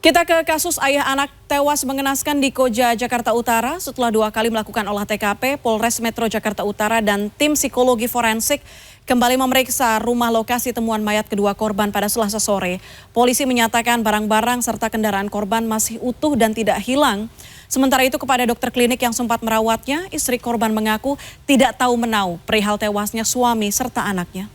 Kita ke kasus ayah anak tewas mengenaskan di Koja, Jakarta Utara. Setelah 2 kali melakukan olah TKP, Polres Metro Jakarta Utara dan tim psikologi forensik kembali memeriksa rumah lokasi temuan mayat kedua korban pada Selasa sore. Polisi menyatakan barang-barang serta kendaraan korban masih utuh dan tidak hilang. Sementara itu kepada dokter klinik yang sempat merawatnya, istri korban mengaku tidak tahu menau perihal tewasnya suami serta anaknya.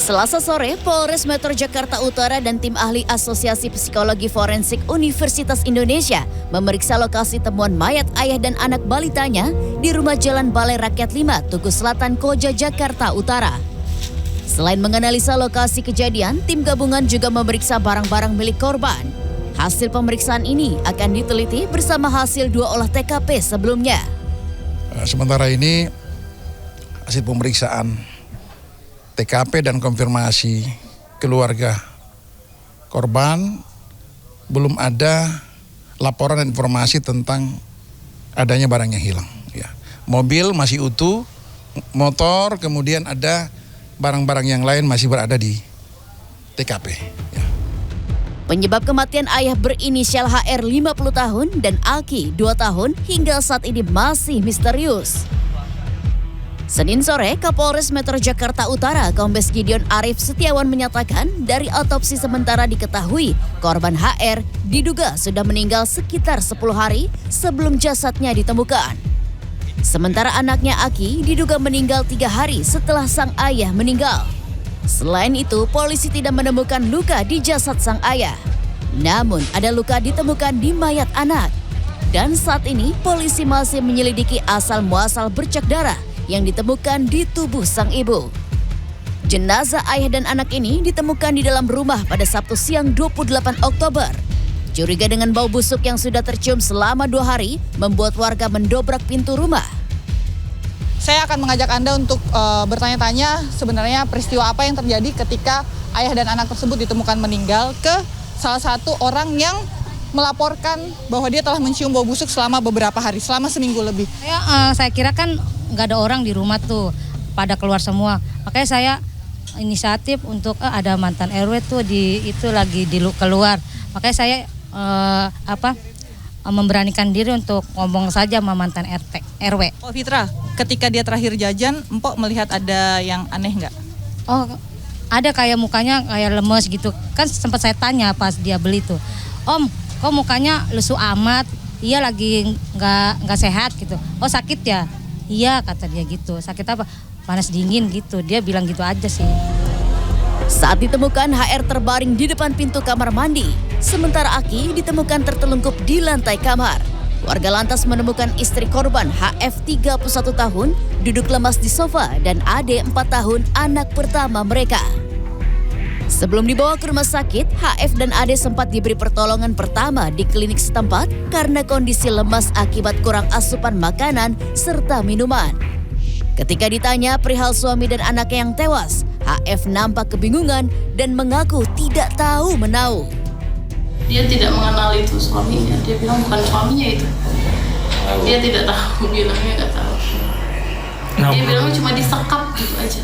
Selasa sore, Polres Metro Jakarta Utara dan tim ahli Asosiasi Psikologi Forensik Universitas Indonesia memeriksa lokasi temuan mayat ayah dan anak balitanya di rumah Jalan Balai Rakyat 5, Tugu Selatan, Koja, Jakarta Utara. Selain menganalisa lokasi kejadian, tim gabungan juga memeriksa barang-barang milik korban. Hasil pemeriksaan ini akan diteliti bersama hasil 2 olah TKP sebelumnya. Sementara ini hasil pemeriksaan TKP dan konfirmasi keluarga korban belum ada laporan dan informasi tentang adanya barang yang hilang. Ya. Mobil masih utuh, motor, kemudian ada barang-barang yang lain masih berada di TKP. Ya. Penyebab kematian ayah berinisial HR 50 tahun dan Aki 2 tahun hingga saat ini masih misterius. Senin sore, Kapolres Metro Jakarta Utara Kombes Gideon Arif Setiawan menyatakan dari otopsi sementara diketahui korban HR diduga sudah meninggal sekitar 10 hari sebelum jasadnya ditemukan. Sementara anaknya Aki diduga meninggal 3 hari setelah sang ayah meninggal. Selain itu, polisi tidak menemukan luka di jasad sang ayah. Namun ada luka ditemukan di mayat anak. Dan saat ini polisi masih menyelidiki asal-muasal bercak darah yang ditemukan di tubuh sang ibu. Jenazah ayah dan anak ini ditemukan di dalam rumah pada Sabtu siang 28 Oktober. Curiga dengan bau busuk yang sudah tercium selama 2 hari membuat warga mendobrak pintu rumah. Saya akan mengajak Anda untuk bertanya-tanya sebenarnya peristiwa apa yang terjadi ketika ayah dan anak tersebut ditemukan meninggal ke salah satu orang yang melaporkan bahwa dia telah mencium bau busuk selama beberapa hari, selama seminggu lebih. Saya kira kan nggak ada orang di rumah tuh, pada keluar semua. Makanya saya inisiatif untuk ada mantan RW tuh lagi keluar. Makanya saya memberanikan diri untuk ngomong saja sama mantan RW. Oh Fitra, ketika dia terakhir jajan, Empok melihat ada yang aneh nggak? Oh, ada kayak mukanya kayak lemes gitu. Kan sempat saya tanya pas dia beli tuh, Om, kok mukanya lesu amat? Iya lagi nggak sehat gitu. Oh sakit ya? Iya kata dia gitu. Sakit apa? Panas dingin gitu. Dia bilang gitu aja sih. Saat ditemukan HR terbaring di depan pintu kamar mandi. Sementara Aki ditemukan tertelungkup di lantai kamar. Warga lantas menemukan istri korban HF 31 tahun duduk lemas di sofa dan Ade 4 tahun anak pertama mereka. Sebelum dibawa ke rumah sakit, HF dan Ade sempat diberi pertolongan pertama di klinik setempat karena kondisi lemas akibat kurang asupan makanan serta minuman. Ketika ditanya perihal suami dan anaknya yang tewas, HF nampak kebingungan dan mengaku tidak tahu menau. Dia tidak mengenal itu suaminya, dia bilang bukan suaminya itu. Dia tidak tahu, bilangnya nggak tahu. Dia bilang cuma disekap gitu aja.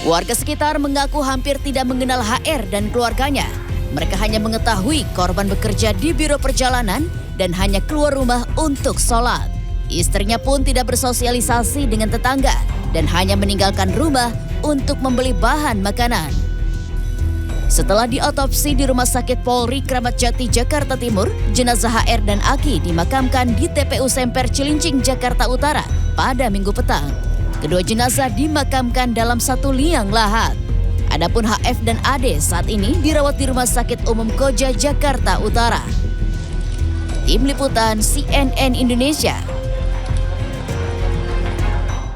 Warga sekitar mengaku hampir tidak mengenal HR dan keluarganya. Mereka hanya mengetahui korban bekerja di biro perjalanan dan hanya keluar rumah untuk sholat. Istrinya pun tidak bersosialisasi dengan tetangga dan hanya meninggalkan rumah untuk membeli bahan makanan. Setelah diotopsi di Rumah Sakit Polri Kramat Jati, Jakarta Timur, jenazah HR dan Aki dimakamkan di TPU Semper Cilincing, Jakarta Utara pada Minggu petang. Kedua jenazah dimakamkan dalam satu liang lahat. Adapun HF dan Ade saat ini dirawat di Rumah Sakit Umum Koja, Jakarta Utara. Tim Liputan CNN Indonesia.